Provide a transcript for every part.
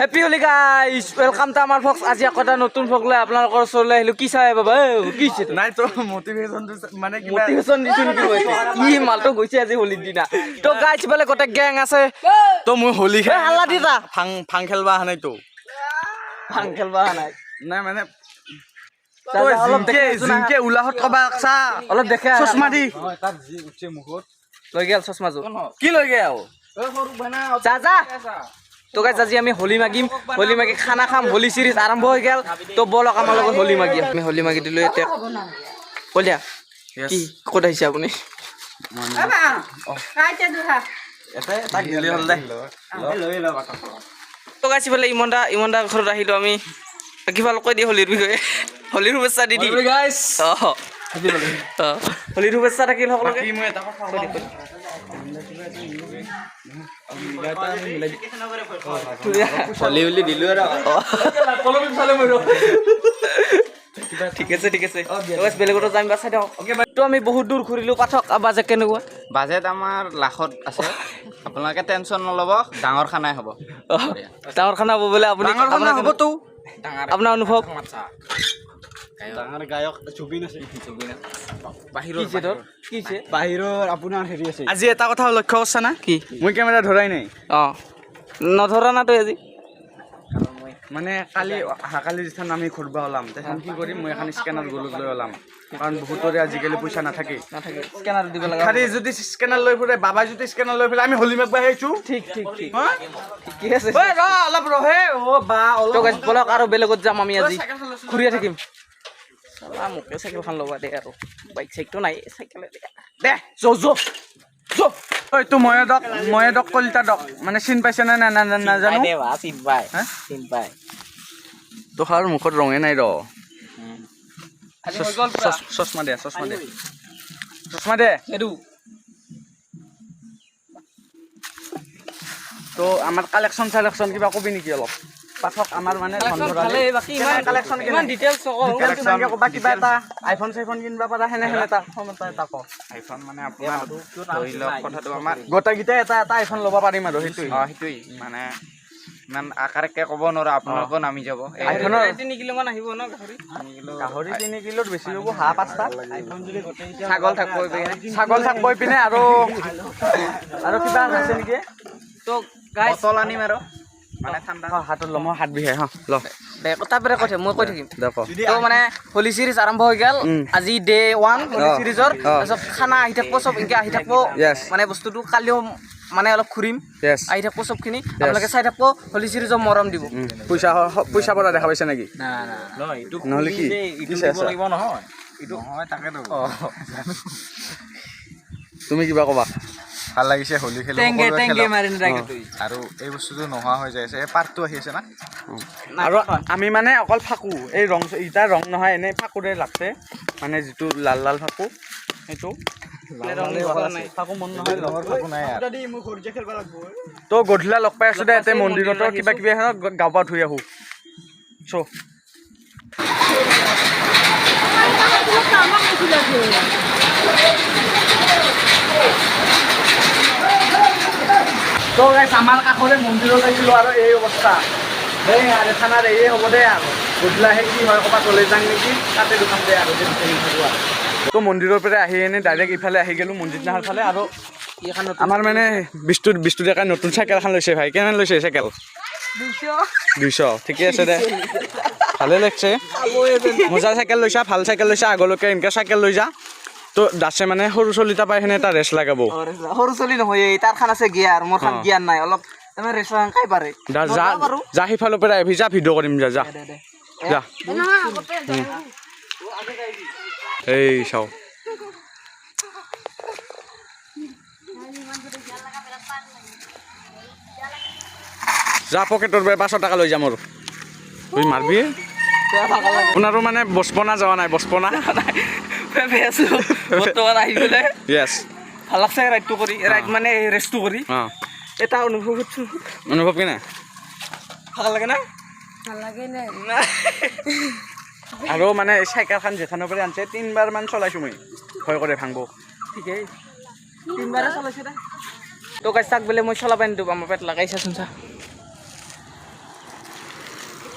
Happy Holi guys! Welcome to our vlogs. আজি একটা নতুন vlog লৈ আপোনালোকৰ ওচৰলৈ আহিলো। কি চাই বাবা? কি আছে? নাই তো মোটিভেশন মানে কি মোটিভেশন দিছো নেকি কৈছে? কি মালটো গৈছে আজি হোলিৰ দিনা। তো গাইছ বলে গোটে গ্যাং আছে। তো মই হোলি এ হাল্লা দিতা। ফাং খেলবা নাই তো। ভাং খেলবা নাই। নাই মানে তো জিনকে উলাহত কবা আকছা। অলপ দেখে চশমা দি। তাত জি উঠছে মুখত লৈ গেল চশমাজো। কি লৈ গেল? সৰু বানা যা যা। তো গাইছ আজি আমি হোলি মাগিম। হোলি মাগি খানা খাম। হোলি সিরিজ আৰম্ভ হৈ গেল। তো বলক আমাৰ লগত হোলি মাগিম। আমি হোলি মাগি দিলো এতিয়া। কলিয়া কি ক'ত আহিছে আপুনি? এতে তাক দিলি হল দে। তো গাইছ বলে ইমনদা ঘৰত আহিলো আমি। কিবা কৈ দি হোলিৰ বিষয়ে। হোলিৰ শুভেচ্ছা দি দি। গাইস হোলিৰ শুভেচ্ছা থাকিল সকলোকে। কি মই এটা কথা কওঁ। হোলি হোলি দিলো আৰু ঠিক আছে বেলেগতো যাম বা চাই দিওঁ। তো আমি বহুত দূৰ ঘূৰিলো। পাঠক বাজেট কেনেকুৱা? বাজেট আমাৰ লাখত আছে আপোনালোকে টেনচন নলব ডাঙৰ খানাই হ'ব ডাঙৰ খানা হ'ব বোলে আপুনি? ডাঙৰ খানা হ'বতো। আপোনাৰ অনুভৱ? ডাঙৰ গায়ক জুবিন আছে বাহিৰৰ আপোনাৰ হেৰি আছে। আজি এটা কথা লক্ষ্য কৰছা না? কি? মই কেমেৰা ধৰাই নাই। নধৰা না তই আজি? মানে কালি অহাকালি যেতিয়া আমি ঘূৰবা ওলাম তেতিয়া কি কৰিম মই এখন স্কেনাৰ গলত লৈ ওলাম কাৰণ বহুতৰে আজিকালি পইচা নাথাকে স্কেনাৰ দিব লগা। খালি যদি স্কেনাৰ লৈ ফুৰে বাবাই যদি স্কেনাৰ লৈ ফুৰে আমি হোলি মাগবা আহিছো। ঠিক হা ঠিক আছে। ঐ ৰ অলপ ৰহে অ বা তো গাইছ বলক আৰু বেলেগত যাম আমি আজি ঘূৰিয়ে থাকিম। চালা মোকে চাইকেলখন ল'বা দে আৰু বাইক চাইকটো নাই চাইকেলে দে ঐ তো ময়ে দক কলিতা দক মানে চিন পাইছে না নাজানো তোহাৰ মুখত ৰঙে নাই ৰ চশমা দে তো আমাৰ কালেকশ্যন কিবা কবি নেকি অলপ পাঠক আমাৰ মানে কিবা এটা আইফোন চাইফোন কিনবা পাৰা হেনে এটা আইফোন মানে আপোনাৰ ধৰি লওক কথাটো আমাৰ গোটেইকেইটা এটা আইফোন ল'ব পাৰিম আৰু সেইটোৱেই মানে ইমান আকাৰকে ক'ব নোৱাৰো আপোনালোকো নামি যাব আইফোনৰ 3 কিলো মান আহিব ন গাহৰি 3 কিলোত বেছি হ'ব হাঁহ 5টা ছাগল থাকব পিনে আৰু কিবা আছে নেকি তো গাইছ বটল আনিম আৰু মানে ঠাণ্ডা হাতত ল'ম হাত বিহে হ ল দে তাপৰে কৈ মই কৈ থাকিম। দে ক তো মানে হোলি সিৰিজ আৰম্ভ হৈ গেল। আজি ডে 1 হোলি সিৰিজৰ তাৰপিছত খানা আহি থাকিব চব ইনকে আহি থাকিব মানে বস্তুটো কালিও মানে অলপ ঘূৰিম আহি থাকিব চবখিনি আপোনালোকে চাই থাকিব। হোলি সিৰিজৰ মৰম দিব। পইচা পৰা দেখা পাইছে নেকি? না এইটো নহ'লে কি লাগিব নহয় এইটো হয় তাকেতো তুমি কিবা ক'বা? ভাল লাগিছে হোলি খেলি আৰু এই বস্তুটো নোহোৱা হৈ যায় আছে এই পাৰ্টটো আহি আছে না আৰু আমি মানে অকল ফাকু এই ৰং ইটা ৰং নহয় এনেই ফাকুৰে লাগছে মানে যিটো লাল ফাকু সেইটো ফাকু মন নহয় তো গধূলা লগ পাই আছো দে ইয়াতে মন্দিৰতো কিবা কিবি গাঁও পা ধুই আহো তো গাইছ আমাৰ কাষৰে মন্দিৰত আহিছিলোঁ আৰু এই অৱস্থা দেই আৰু খানাৰ এই হ'ব দে আৰু গধূলাহে কি হয় ক'ৰবাত ওলাই যাম নেকি তাতে দোকান দে আৰু তো মন্দিৰৰ পৰা আহি এনে ডাইৰেক্ট ইফালে আহি গ'লোঁ মন্দিৰ নাহাৰ ফালে আৰু আমাৰ মানে বিষ্টু ডেকাই নতুন চাইকেল এখন লৈছে ভাই কেনে লৈছে চাইকেল 200 ঠিকে আছে দে ভালে লাগছে মজা চাইকেল লৈছা ভাল চাইকেল লৈছা আগলৈকে এনেকৈ চাইকেল লৈ যা তো দাসে মানে সৰু চলিতা পাই সেনে এটা ৰেষ্ট লাগাব সৰু চলি নহয় তাৰ খান আছে গিয়াৰ মোৰ খান গিয়াৰ নাই অলপ তুমি ৰেষ্ট কাই পাৰে যা সিফালৰ পৰা আহিবি যা ভিডিঅ' কৰিম যা এই চাও যা পকেটৰ পৰা 500 টকা লৈ যাম আৰু তুই মাৰবি আপোনাৰো মানে বচপনা যোৱা নাই বচপনা বৰ্তমান আহি গ'লে য়েছ ভাল লাগছে ৰাইডটো কৰি ৰাইড মানে ৰেষ্টটো কৰি এটা অনুভৱ কেনে ভাল লাগে না আৰু মানে চাইকেলখন যেখানৰ পৰা আনছে 3বাৰ মান চলাইছোঁ মই ভয় কৰে ভাঙব ঠিকেই 3বাৰে চলাইছে দে তো গাইছ তাক বোলে মই চলাব নিদিওঁ আমাৰ পেট লাগাইছাচোন চা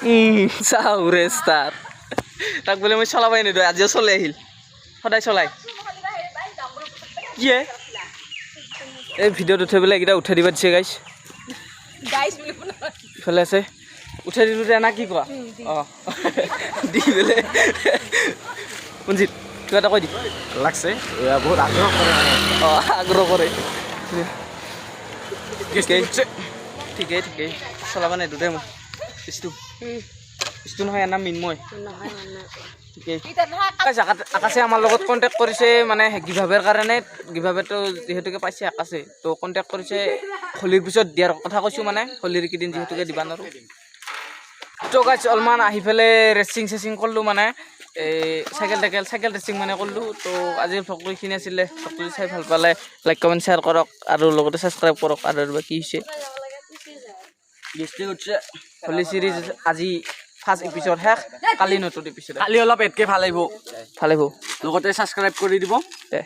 চাওঁ ৰে ষ্টাৰ তাক বোলে মই চলাবই নিদিওঁ আজিও চলাই আহিল সদায় চলাই কি এই ভিডিঅ'ত উঠাই পেলাই এইকেইটা উঠাই দিবা দিছে গাইছ ইফালে আছে উঠাই দিলোঁ দে না কি কোৱা অঁ দি পেলাই মঞ্জিত কিবা এটা কৈ দি লাগছে বহুত আগ্ৰহ কৰে অঁ আগ্ৰহ কৰে ঠিকেই ঠিকেই চলাব নিদিওঁ দে মই ইষ্টু নহয় এনাম মিনময় ঠিকেই আকাশে আমাৰ লগত কণ্টেক্ট কৰিছে মানে গিভাৱেৰ কাৰণে গিভাৱেটো যিহেতুকে পাইছে আকাশে তো কণ্টেক্ট কৰিছে হোলীৰ পিছত দিয়াৰ কথা কৈছোঁ মানে হোলীৰ কেইদিন যিহেতুকে দিবা নোৱাৰোঁ তো গাইছ অলপমান আহি পেলাই ৰেচিং চেচিং কৰিলোঁ মানে এই চাইকেল ৰেচিং মানে কৰিলোঁ তো আজিৰ ভ্লগটো এইখিনি আছিলে ভ্লগটো চাই ভাল পালে লাইক কমেণ্ট শ্বেয়াৰ কৰক আৰু লগতে ছাবস্ক্ৰাইব কৰক আৰু কি হৈছে হোলী চিৰিজ আজি ফাৰ্ষ্ট এপিছড শেষ কালি নতুন এপিছড কালি অলপ এতকে ভাল আহিব ভাল হ'ব লগতে ছাবস্ক্ৰাইব কৰি দিব দে